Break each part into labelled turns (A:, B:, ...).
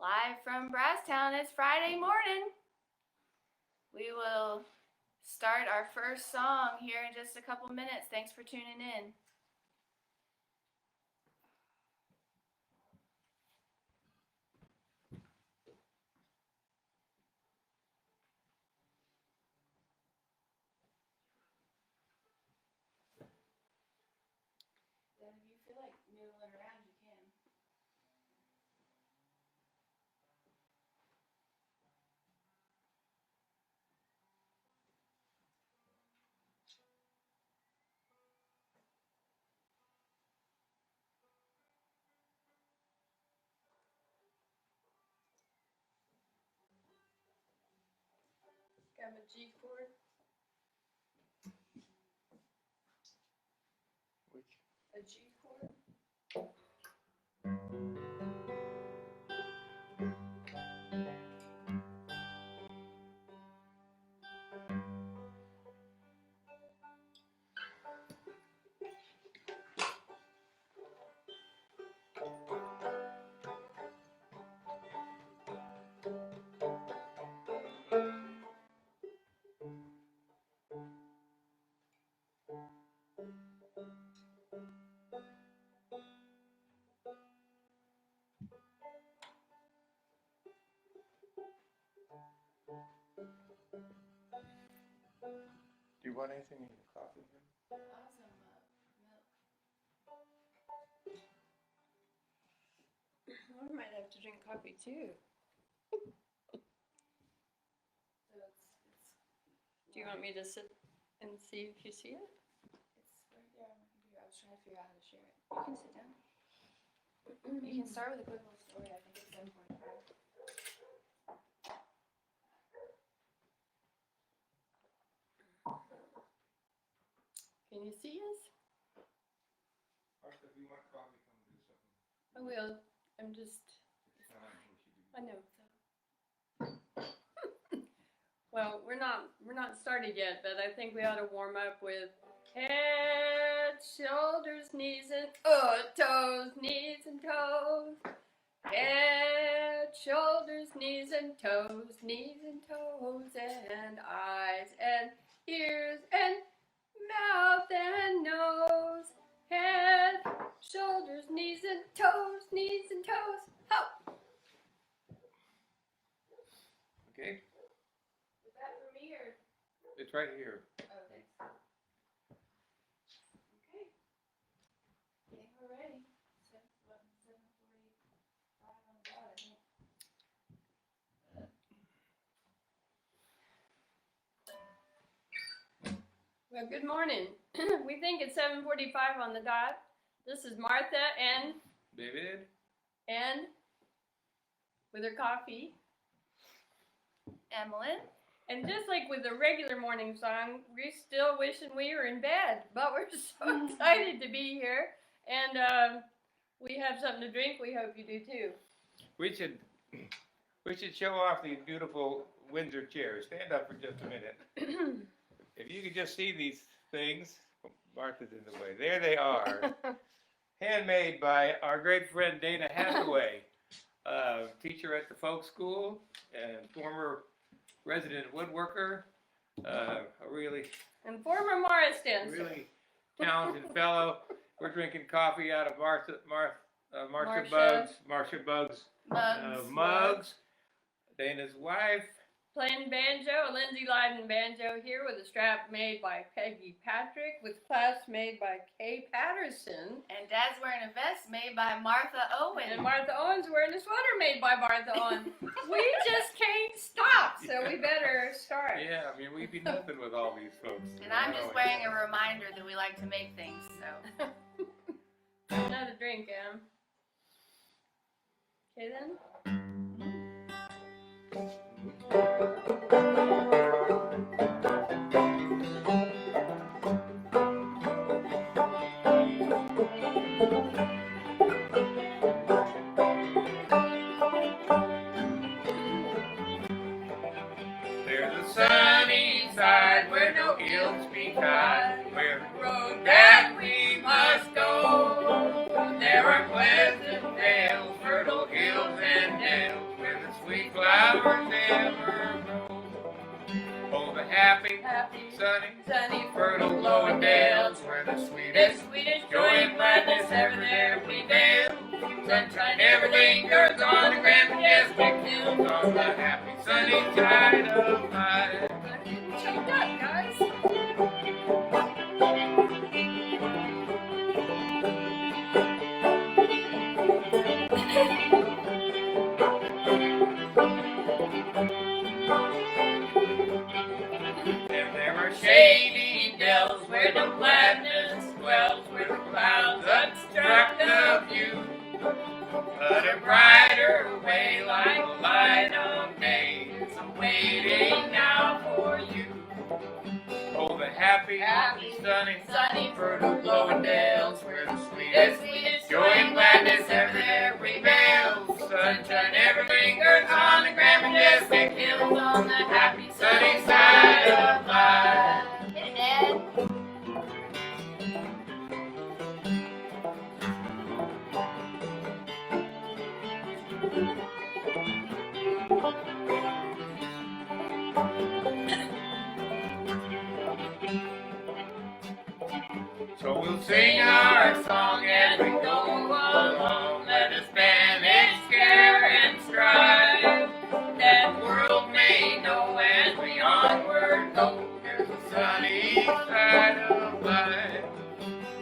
A: Live from Brasstown, it's Friday morning. We will start our first song here in just a couple minutes. Thanks for tuning in. Then if you feel like noodling around, you can. Got my G chord.
B: Which?
A: A G chord.
B: Do you want anything in your coffee?
A: Awesome milk.
C: I might have to drink coffee too.
A: So
C: Do you want me to sit and see if you see it?
A: it's right there on my computer. I was trying to figure out how to share it. You can sit down. You can start with a quick little story. I think it's 7:45.
C: Can you see us?
B: If you want coffee, come do something.
C: I will. I'm just. I know. Well, we're not started yet, but I think we ought to warm up with head, shoulders, knees, and toes, knees and toes. Head, shoulders, knees and toes, and eyes and ears and mouth and nose. Head, shoulders, knees and toes, Ho!
B: Okay,
A: Is that for me or?
B: it's right here.
A: Oh, thanks. Okay. I think we're ready. 7:45 on the dot, I think.
C: Well, good morning. We think it's 7:45 on the dot. This is Martha and
B: David?
C: with her coffee.
A: Emolyn.
C: And just like with the regular morning song, we're still wishing we were in bed, but we're so excited to be here. And we have something to drink. We hope you do too.
B: We should show off these beautiful Windsor chairs. Stand up for just a minute. If you could just see these things. Martha's in the way. There they are. Handmade by our great friend Dana Hathaway, teacher at the folk school and former resident woodworker, a really
C: former Morris dancer.
B: really talented fellow. We're drinking coffee out of Marsha Bug's mugs. Dana's wife.
C: Playing banjo, a Lindsay Liden banjo here with a strap made by Peggy Patrick with clasps made by Kay Patterson.
A: And Dad's wearing a vest made by Martha Owen.
C: And Martha Owen's wearing a sweater made by Martha Owen. We just can't stop, so we better start.
B: Yeah, I mean, we'd be nothing with all these folks.
A: And I'm just wearing a reminder that we like to make things, so.
C: Another drink, Em. Okay then.
B: There's a sunny side where no hills behind, where the road that we must go. There are pleasant dales, fertile hills and dales, low dales where the sweetest joy and gladness ever there prevails. Sunshine never lingers on the grand majestic hills on the happy sunny side of life.
C: Choked up, guys.
B: There are shady dells where the gladness dwells, where the clouds obstruct the view. But a brighter way like the light of day is waiting now for you. Oh, the happy, sunny, fertile Lowendales, where the sweetest joy and gladness ever there prevails. Sunshine never lingers on the grand majestic hills on the happy sunny side of life.
A: Hey, Dad.
B: So we'll sing our song as we go along. Let us banish care and strife. That world may know as we onward go. There's a sunny side of life.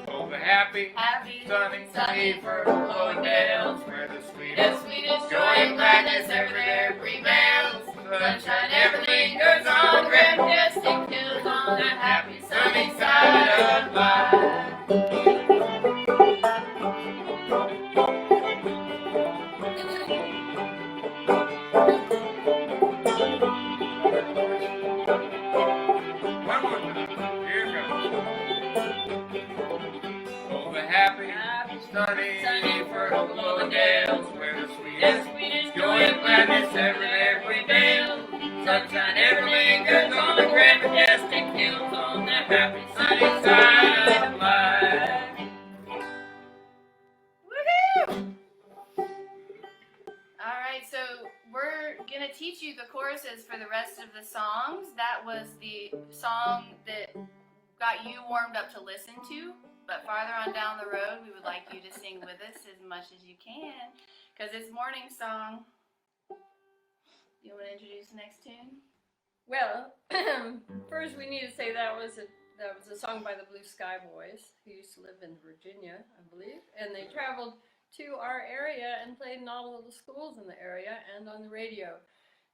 B: Oh, the happy, sunny, fertile Lowendales, where the sweetest joy and gladness ever there prevails. Sunshine never lingers on grand majestic hills on the happy sunny side of life. One more time. Here goes. Oh, the happy, sunny, fertile Lowendales, where the sweetest joy and gladness ever there prevails. Sunshine ever lingers on the grand majestic hills on the happy sunny side of life.
A: Woohoo! All right, so we're gonna teach you the choruses for the rest of the songs. That was the song that got you warmed up to listen to, but farther on down the road, we would like you to sing with us as much as you can, because it's Morningsong. You want to introduce the next tune?
C: Well, first we need to say that was a song by the Blue Sky Boys, who used to live in Virginia, I believe, and they traveled to our area and played in all of the schools in the area and on the radio.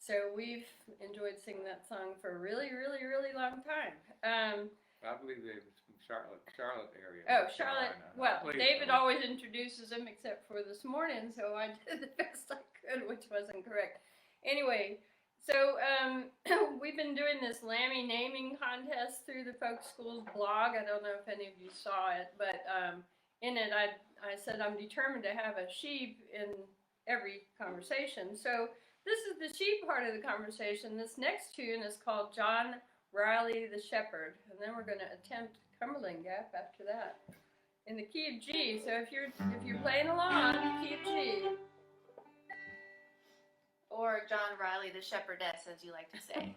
C: So we've enjoyed singing that song for a really, really, really long time.
B: I believe they was from Charlotte area.
C: Oh,
B: North
C: Charlotte.
B: Carolina.
C: Well,
B: I believe
C: David
B: so.
C: always introduces them except for this morning, so I did the best I could, which wasn't correct. Anyway, so we've been doing this Lammy naming contest through the Folk Schools blog. I don't know if any of you saw it, but in it I said I'm determined to have a sheep in every conversation. So this is the sheep part of the conversation. This next tune is called John Riley the Shepherd, and then we're going to attempt Cumberland Gap after that in the key of G. So if you're playing along, key of G.
A: Or John Riley, the shepherdess, as you like to say.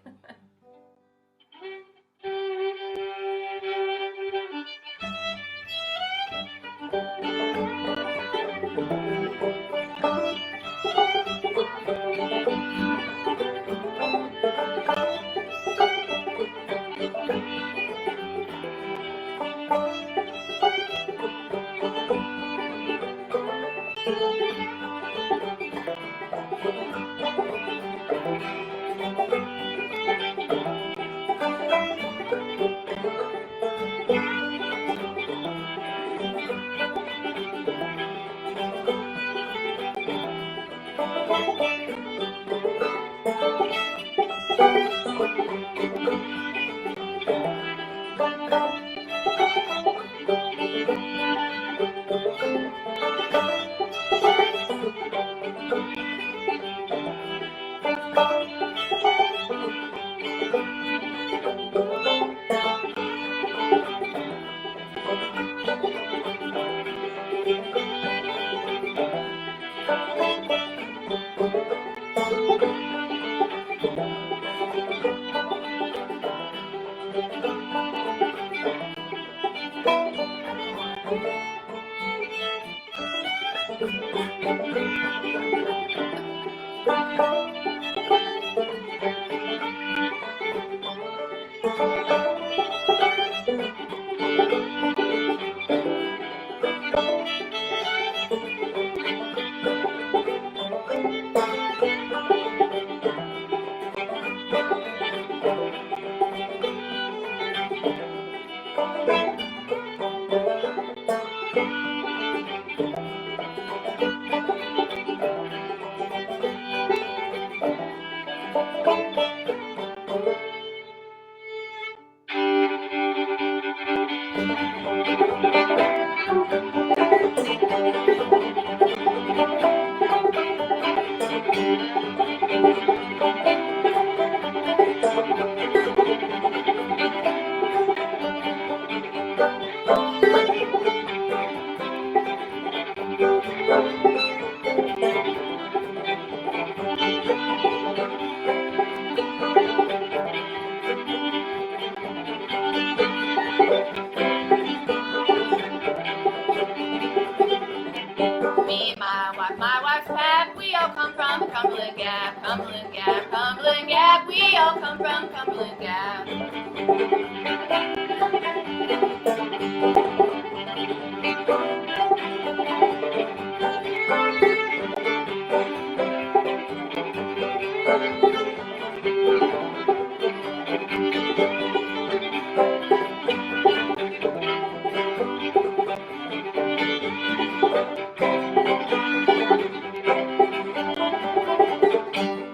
A: Me and my wife's Pat, we all come from Cumberland Gap, Cumberland Gap, Cumberland Gap. We all come from Cumberland Gap.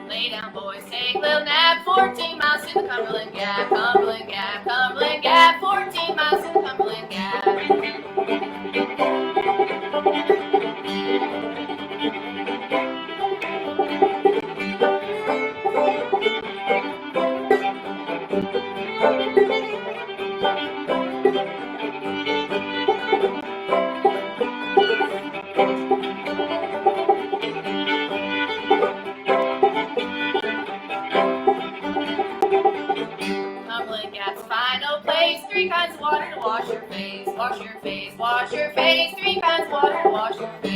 A: Lay down, boys, take a little nap. 14 miles to the Cumberland Gap, Cumberland Gap, Cumberland Gap. 14 miles to the Cumberland Gap. Cumberland Gap's final place. 3 kinds of water to wash your face. Wash your face, wash your face. 3 kinds of water to wash your face.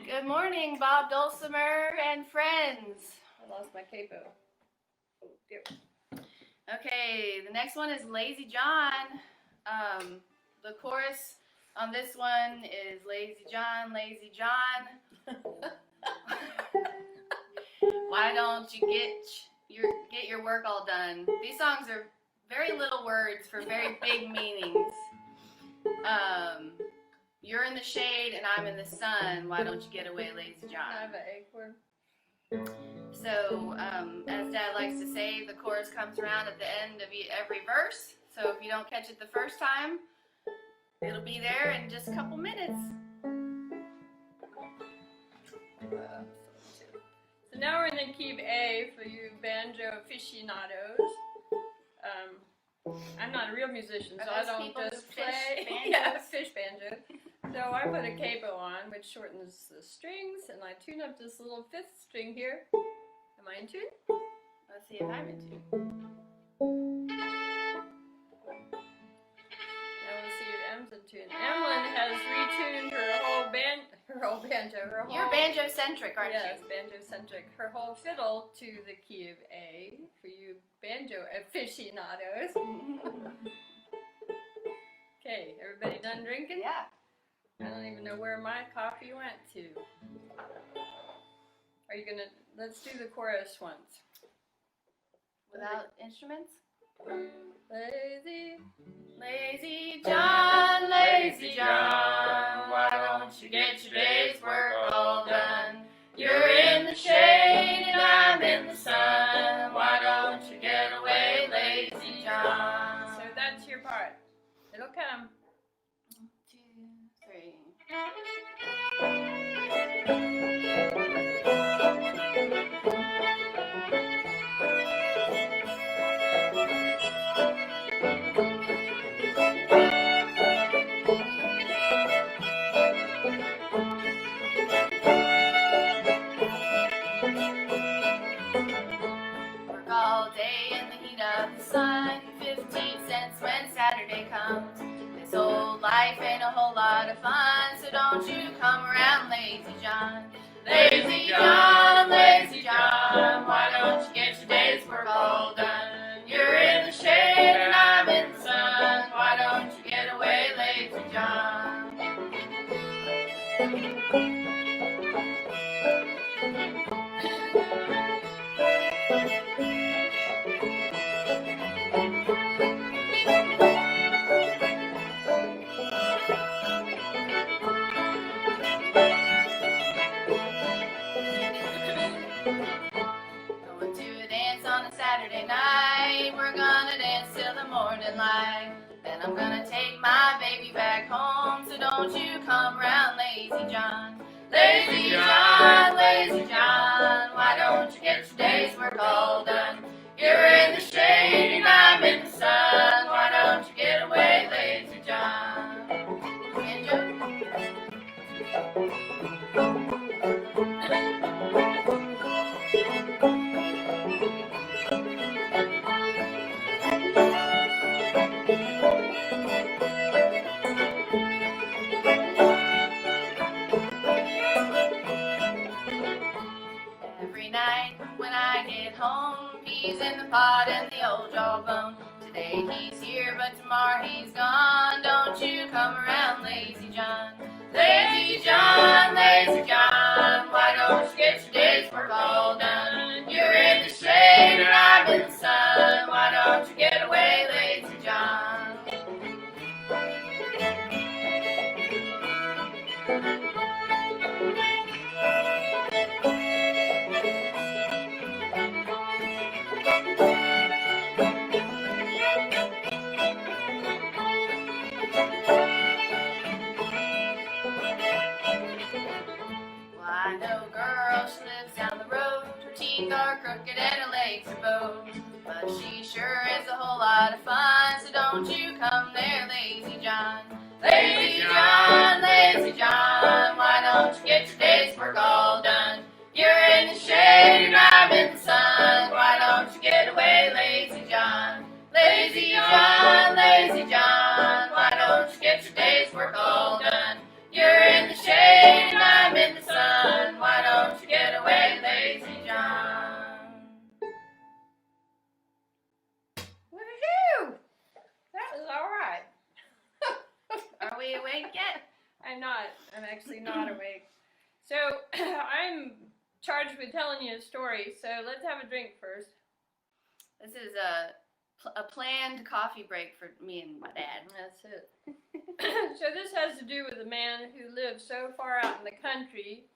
A: Good morning, Bob Dulcimer and friends.
C: I lost my capo. Oh, dear.
A: Okay, the next one is Lazy John. The chorus on this one is Lazy John, Lazy John. Why don't you get your work all done? These songs are very little words for very big meanings. You're in the shade and I'm in the sun. Why don't you get away, Lazy
C: I
A: John?
C: have an acorn.
A: So, as Dad likes to say, the chorus comes around at the end of every verse. So if you don't catch it the first time, it'll be there in just a couple minutes.
C: So now we're in the key of A for you banjo aficionados. I'm not a real musician, so
A: Are
C: I
A: those
C: don't
A: people who
C: just
A: fish
C: play.
A: banjos?
C: Yeah, fish banjo. So I put a capo on, which shortens the strings, and I tune up this little 5th string here. Am I in tune?
A: Let's see if I'm in tune.
C: Now we'll see if M's in tune. Emolyn has retuned her whole banjo, her whole...
A: You're banjo-centric, aren't
C: Yes,
A: you?
C: banjo-centric. Her whole fiddle to the key of A for you banjo aficionados. Okay, everybody done drinking?
A: Yeah.
C: I don't even know where my coffee went to. Are you gonna, let's do the chorus once.
A: Without instruments?
C: Lazy.
A: Lazy John, Lazy John, why don't you get your day's work all done? You're in the shade and I'm in the sun, why don't you get away, Lazy John?
C: So that's your part. It'll come.
A: 1, 2, 3. Work all day in the heat of the sun, 15 cents when Saturday comes. This old life ain't a whole lot of fun, so don't you come around, Lazy John. Lazy John, Lazy John, why don't you get your day's work all done? You're in the shade and I'm in the sun, why don't you get away, Lazy lazy John. Going to a dance on a Saturday night. We're gonna dance till the morning light. Then I'm gonna take my baby back home. So don't you come round, lazy John. Lazy John, lazy John. Why don't you get your day's work all done? You're in the shade and I'm in the sun. Why don't you get away, lazy John? Banjo? Every night when I get home, he's in the pot and the old jawbone. Today he's here, but tomorrow he's gone. Don't you come around, lazy John. Lazy John, lazy John. Why don't you get your day's work all done? You're in the shade and I'm in the sun. Why don't you get away, lazy John? Well, I know a girl, she lives down the road. Her teeth are crooked and her legs are bowed. But she sure is a whole lot of fun. So don't you come there, lazy John. Lazy John, lazy John. Why don't you get your day's work all done? You're in the shade and I'm in the sun. Why don't you get away, lazy John? Lazy John, lazy John. Why don't you get your day's work all done? You're in the shade and I'm in the sun. Why don't you get away, lazy John?
C: Woohoo! That was all right.
A: Are we awake yet?
C: I'm not. I'm actually not awake. So I'm charged with telling you a story. So let's have a drink first.
A: This is a planned coffee break for me and my dad.
C: That's it. So this has to do with a man who lived so far out in the country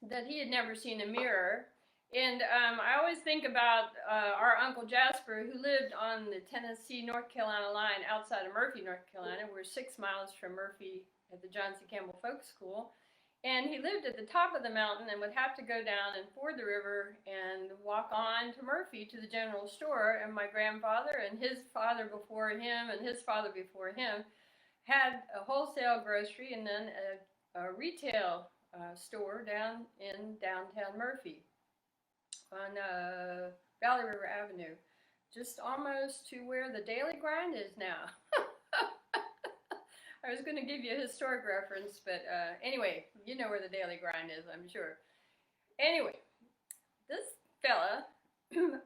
C: that he had never seen a mirror. And I always think about our Uncle Jasper, who lived on the Tennessee-North Carolina line outside of Murphy, North Carolina. We're 6 miles from Murphy at the John C. Campbell Folk School. And he lived at the top of the mountain and would have to go down and ford the river and walk on to Murphy to the general store. And my grandfather and his father before him and his father before him had a wholesale grocery and then a retail store down in downtown Murphy on Valley River Avenue, just almost to where the Daily Grind is now. I was going to give you a historic reference, but anyway, you know where the Daily Grind is, I'm sure. Anyway, this fella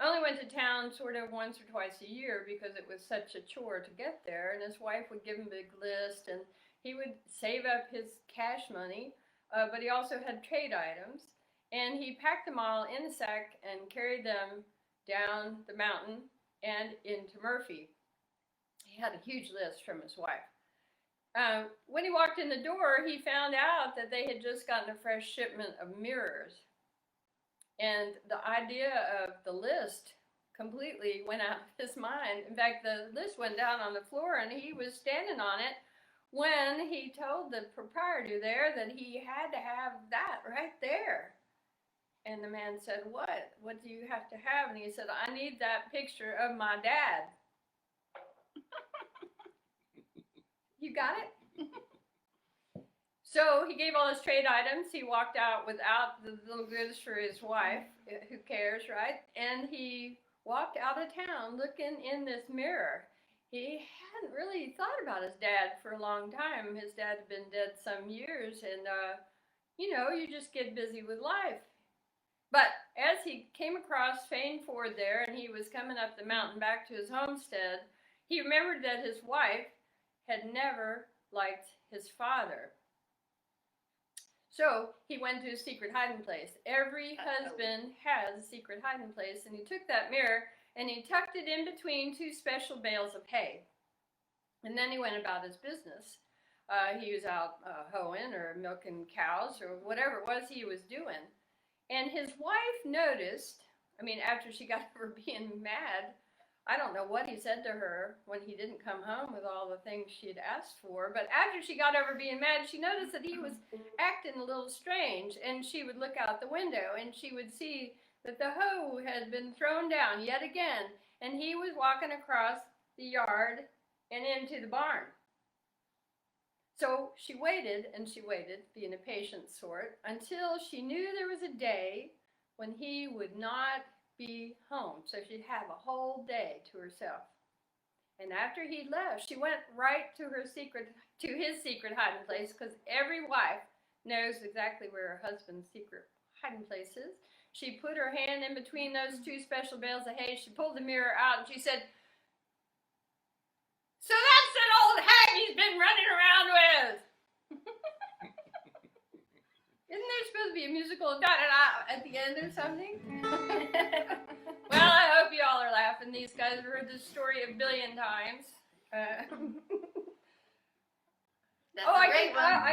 C: only went to town sort of once or twice a year because it was such a chore to get there, and his wife would give him a big list, and he would save up his cash money, but he also had trade items, and he packed them all in a sack and carried them down the mountain and into Murphy. He had a huge list from his wife. When he walked in the door, he found out that they had just gotten a fresh shipment of mirrors. And the idea of the list completely went out of his mind. In fact, the list went down on the floor and he was standing on it when he told the proprietor there that he had to have that right there. And the man said, "What? What do you have to have?" And he said, "I need that picture of my dad." You got it? So he gave all his trade items. He walked out without the little goods for his wife. Who cares, right? And he walked out of town looking in this mirror. He hadn't really thought about his dad for a long time. His dad had been dead some years, and you just get busy with life. But as he came across Fane Ford there, and he was coming up the mountain back to his homestead, he remembered that his wife had never liked his father. So he went to a secret hiding place. Every husband has a secret hiding place, and he took that mirror and he tucked it in between two special bales of hay. And then he went about his business. He was out hoeing or milking cows or whatever it was he was doing. And his wife noticed, after she got over being mad, I don't know what he said to her when he didn't come home with all the things she had asked for, but after she got over being mad, she noticed that he was acting a little strange, and she would look out the window, and she would see that the hoe had been thrown down yet again, and he was walking across the yard and into the barn. So she waited, and she waited, being a patient sort, until she knew there was a day when he would not be home, so she'd have a whole day to herself. And after he left, she went right to his secret hiding place, because every wife knows exactly where her husband's secret hiding place is. She put her hand in between those two special bales of hay. She pulled the mirror out and she said, "So that's that old hag he's been running around with." Isn't there supposed to be a musical da-da-da at the end or something? Well, I hope you all are laughing. These guys have heard this story a billion times. I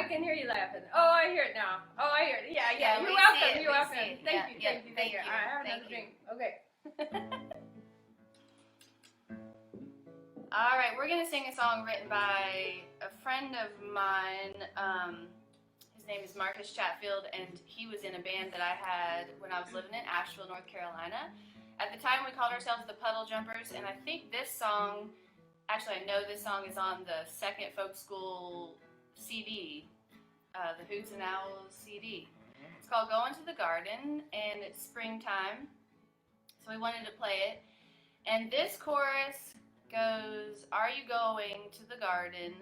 C: can hear you laughing. Oh, I hear it now. Oh, I hear it. Yeah. You're welcome. You're welcome. Thank you. I have another drink. Okay.
A: All right, we're going to sing a song written by a friend of mine. His name is Marcus Chatfield, and he was in a band that I had when I was living in Asheville, North Carolina. At the time, we called ourselves the Puddle Jumpers, and I think this song, actually I know this song is on the second folk school CD, the Hoots and Owls CD. It's called Go Into the Garden, and it's springtime, so we wanted to play it. And this chorus goes, "Are you going to the garden?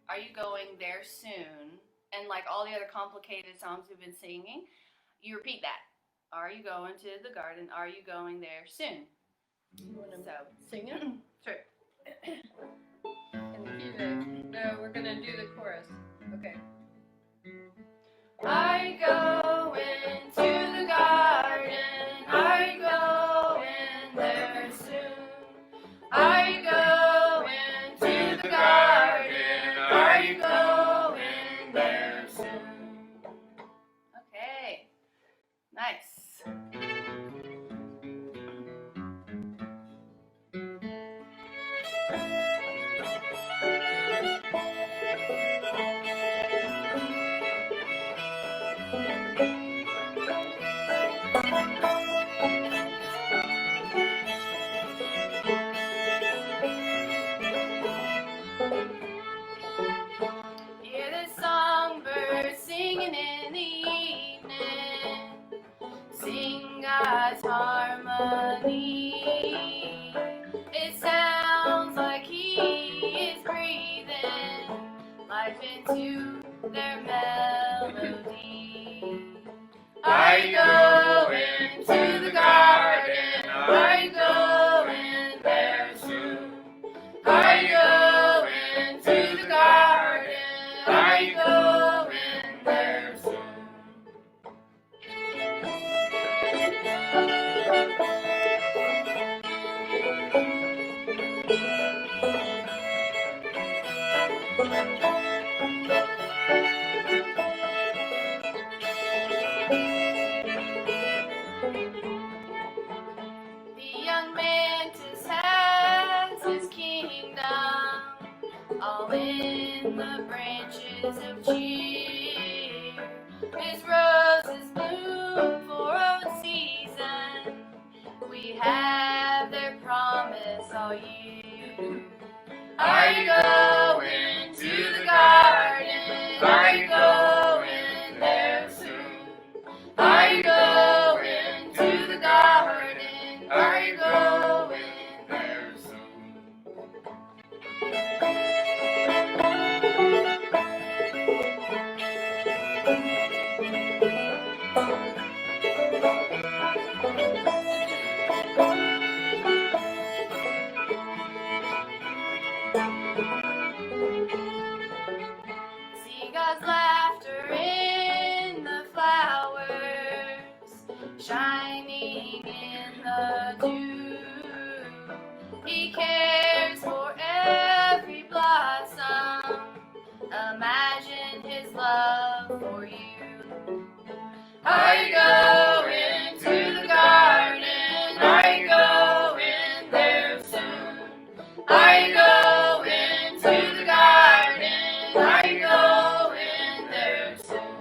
A: Are you going there soon?" And like all the other complicated songs we've been singing, you repeat that. Are you going to the garden? Are you going there soon?
C: You want to
A: sing
C: it?
A: Sure.
C: And the key no, we're going to do the chorus. Okay.
A: Are you going to the garden? Are you going there soon? Are you going to the garden? Are you going there soon? Okay. Nice. Hear the songbirds singing in the evening, sing God's harmony. It sounds like He is breathing life into their melody. Are you going to the garden? Are you going there soon? Are you going to the garden? Are you going there soon? The young mantis has his kingdom, all in the branches of cheer. His roses bloom for a season, we have their promise all year. Are you going to the garden? Are you going there soon? Are you going to the garden? Are you going there soon? Are you going to the garden? Are you going there soon? Are you going to the garden? Are you going there soon?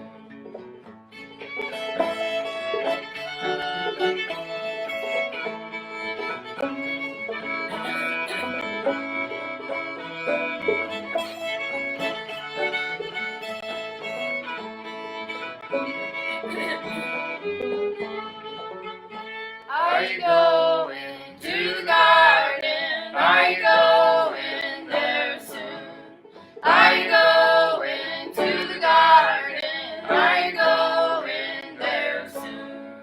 A: Are you going to the garden? Are you going there soon? Are you going to the garden? Are you going there soon?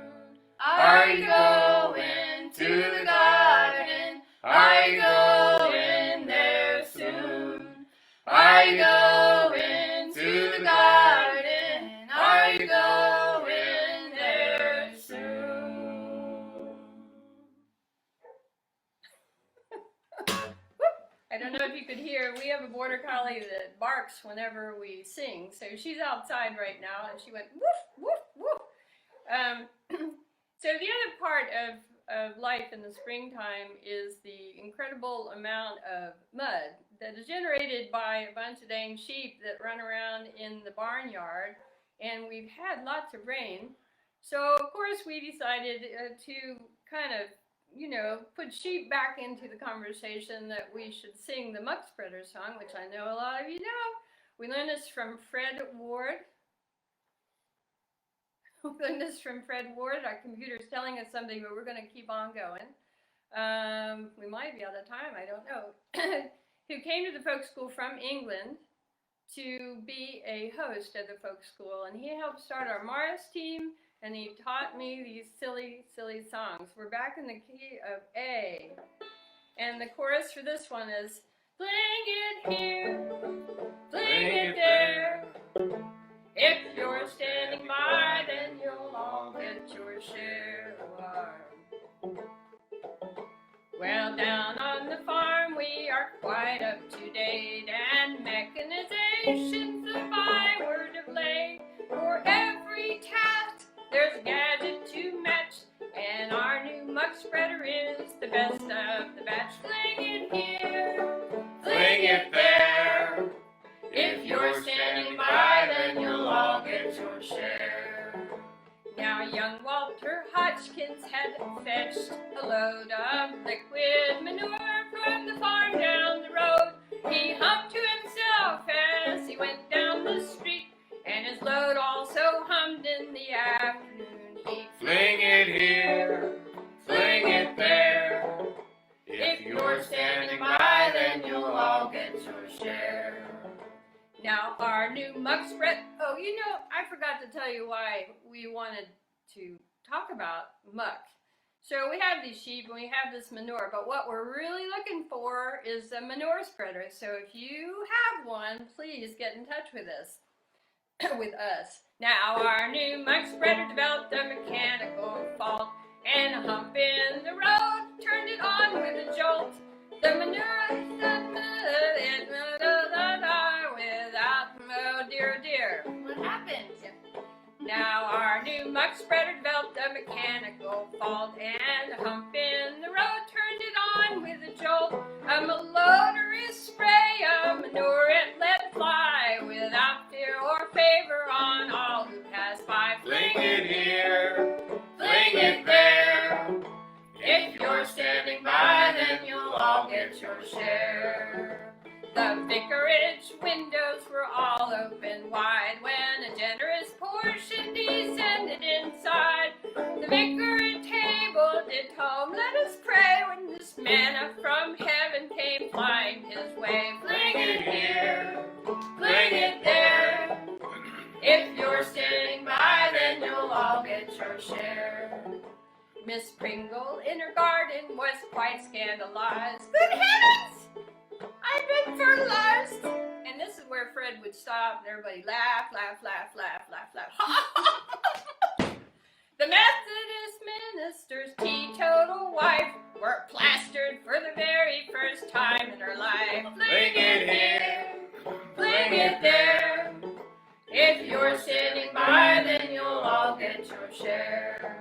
A: Are you going to the garden? Are you going there soon? Are you going to the garden? Are you going there soon?
C: I don't know if you could hear, we have a border collie that barks whenever we sing. So she's outside right now, and she went woof, woof, woof. So the other part of life in the springtime is the incredible amount of mud that is generated by a bunch of dang sheep that run around in the barnyard. And we've had lots of rain. So of course we decided to kind of, you know, put sheep back into the conversation, that we should sing the Muck Spreader song, which I know a lot of you know. We learned this from Fred Ward. We learned this from Fred Ward. Our computer's telling us something, but we're going to keep on going. We might be out of time, I don't know. Who came to the folk school from England to be a host at the folk school, and he helped start our Morris team. And he taught me these silly, silly songs. We're back in the key of A. And the chorus for this one is, fling it here, fling it there. If you're standing by, then you'll all get your share of harm. Well, down on the farm we are quite up to date, and mechanization's the byword of late. For every task there's a gadget to match, and our new muck spreader is the best of the batch. Fling it here, fling it there. If you're standing by, then you'll all get your share. Now young Walter Hodgkins had fetched a load of liquid manure from the farm down the road. He humped to himself as he went down the street, and his load also hummed in the afternoon heat. Fling it here, fling it there. If you're standing by, then you'll all get your share. Now our new muck spread, oh, you know, I forgot to tell you why we wanted to talk about muck. So we have these sheep and we have this manure, but what we're really looking for is a manure spreader. So if you have one, please get in touch with us. Now our new muck spreader developed a mechanical fault, and a hump in the road turned it on with a jolt. The manure without, oh dear, dear.
A: What happened?
C: Now our new muck spreader developed a mechanical fault, and a hump in the road turned it on with a jolt. A malodorous spray of manure it let fly, without fear or favor on all who pass by. Fling it here, fling it there. If you're standing by, then you'll all get your share. The vicarage windows were all open wide when a generous portion descended inside. The vicar at table did home, let us pray, when this manna from heaven came flying his way. Fling it here, fling it there. If you're standing by, then you'll all get your share. Miss Pringle in her garden was quite scandalized. Good heavens! I've been fertilized! And this is where Fred would stop and everybody laugh, laugh, laugh, laugh, laugh, laugh. The Methodist minister's teetotal wife were plastered for the very first time in her life. Fling it here, fling it there. If you're standing by, then you'll all get your share.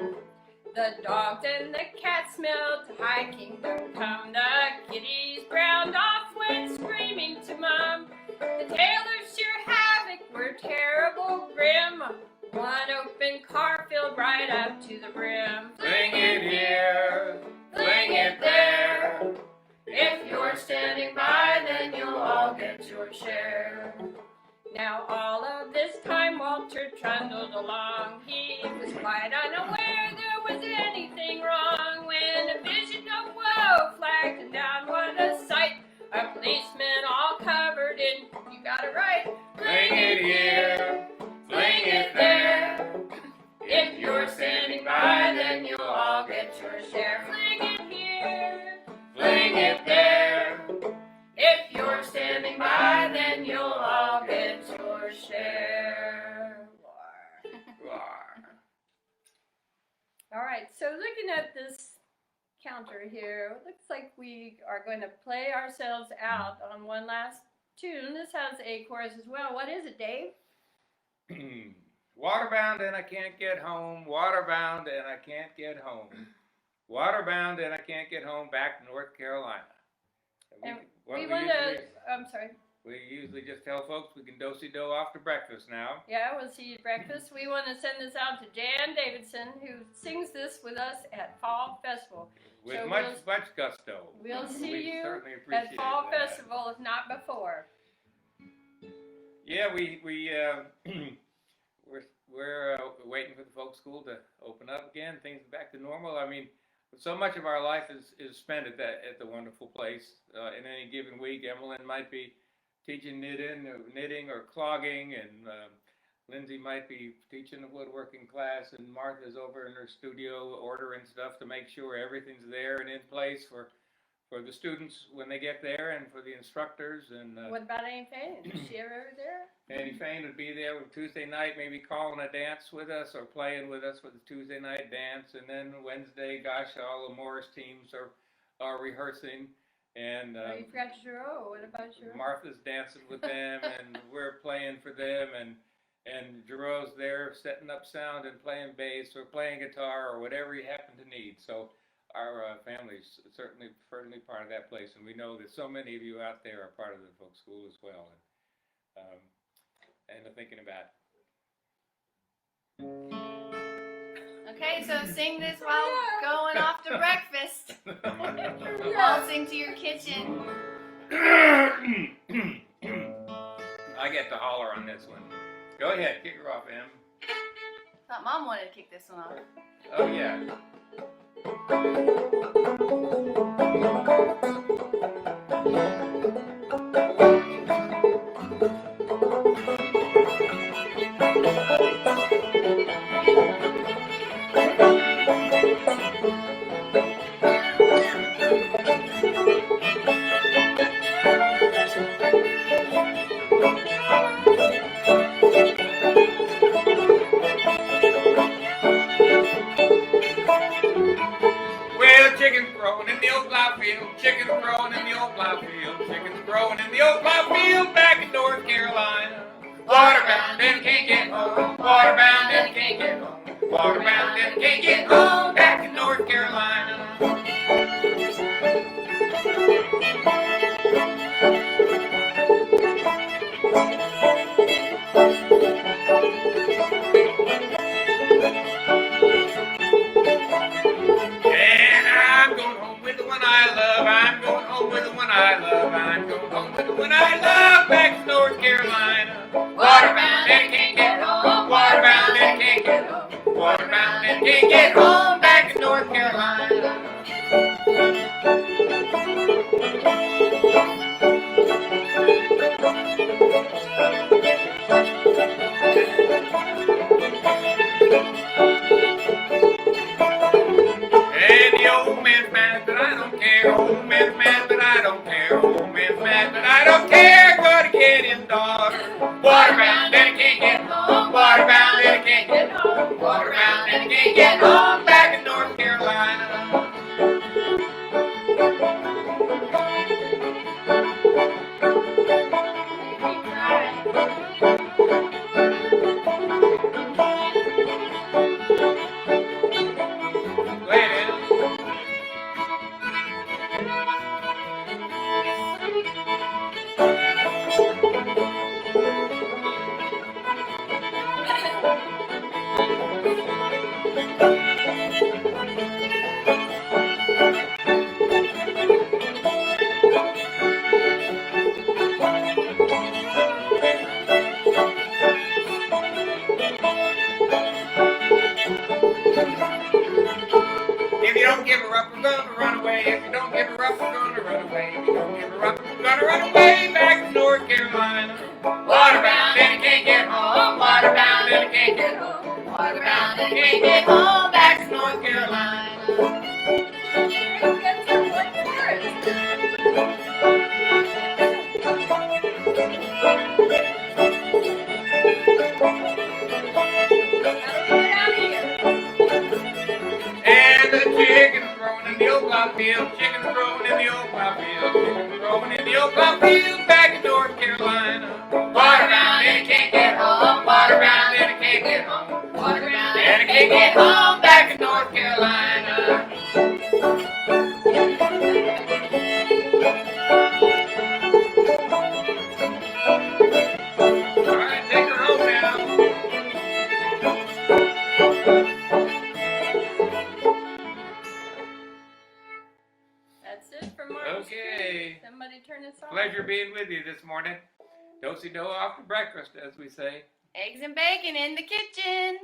C: The dogs and the cats smell to high kingdom come. The kitties browned off went screaming to mom. The tailors sheer havoc were terrible grim. One open car filled right up to the brim.
B: Fling it here, fling it there.
C: If you're standing by, then you'll all get your share. Now all of this time Walter trundled along. He was quite unaware there was anything wrong when a vision of woe flagged him down. What a sight! A policeman all covered in, you got it right.
B: Fling it here, fling it there.
C: If you're standing by, then you'll all get your share. Fling it here,
B: Fling it there.
C: if you're standing by, then you'll all get your share. All right, so looking at this counter here, it looks like we are going to play ourselves out on one last tune. This has a chorus as well. What is it, Dave?
B: Waterbound and I can't get home, waterbound and I can't get home. Waterbound and I can't get home back to North Carolina.
C: And
B: What
C: we
B: we
C: want
B: usually-
C: to, I'm sorry.
B: We usually just tell folks we can do-si-do off to breakfast now.
C: Yeah, we'll see you at breakfast. We want to send this out to Jan Davidson, who sings this with us at Fall Festival.
B: With
C: So
B: much gusto.
C: We'll see
B: We
C: you
B: certainly
C: at
B: appreciate
C: Fall
B: that.
C: Festival, if not before.
B: Yeah, we're waiting for the folk school to open up again. Things back to normal. I mean, so much of our life is spent at the wonderful place. In any given week, Emolyn might be teaching knitting or clogging, and Lindsay might be teaching a woodworking class, and Martha's over in her studio ordering stuff to make sure everything's there and in place for the students when they get there, and for the instructors. And
C: What about Annie Fain? Is she ever there?
B: Annie Fain would be there on Tuesday night, maybe calling a dance with us or playing with us for the Tuesday night dance. And then Wednesday, gosh, all the Morris teams are rehearsing. And
C: Oh, you forgot Giroux. What about Giroux?
B: Martha's dancing with them, and we're playing for them. And Giroux's there setting up sound and playing bass or playing guitar or whatever you happen to need. So our family's certainly part of that place. And we know that so many of you out there are part of the folk school as well. And are thinking about it.
A: Okay, so sing this while going off to breakfast. I'll sing to your kitchen.
B: I get to holler on this one. Go ahead, kick her off, Em.
A: Thought Mom wanted to kick this one off.
B: Oh, yeah. Well, chicken's growing in the old plow field. Chicken's growing in the old plow field. Chicken's growing in the old plow field back in North Carolina. Waterbound and can't get home. Waterbound and can't get home. Waterbound and can't get home back in North Carolina. And I'm going home with the one I love. I'm going home with the one I love. I'm going home with the one I love back to North Carolina. Waterbound and can't get home. Waterbound and can't get home. Waterbound and can't get home back to North Carolina. And the old man's mad, but I don't care. Old man's mad, but I don't care. Old man's mad, but I don't care. Gonna get his daughter. Waterbound and can't get home. Waterbound and can't get home. Waterbound and can't get home back in North Carolina. can't get home. Waterbound and I can't get home.
A: Waterbound and can't get home back to North Carolina.
C: That's a good chorus.
B: And the chicken's growing in the old plow field. Chicken's growing in the old plow field. Chicken's growing in the old plow field back in North Carolina. Waterbound and I can't get home. Waterbound and I can't get home.
A: Waterbound
B: And I can't get home back in North Carolina. All right, take her home now.
C: That's it for March.
B: Okay.
C: Somebody turn us off.
B: Pleasure being with you this morning. Don't see no off to breakfast, as we say.
A: Eggs and bacon in the kitchen.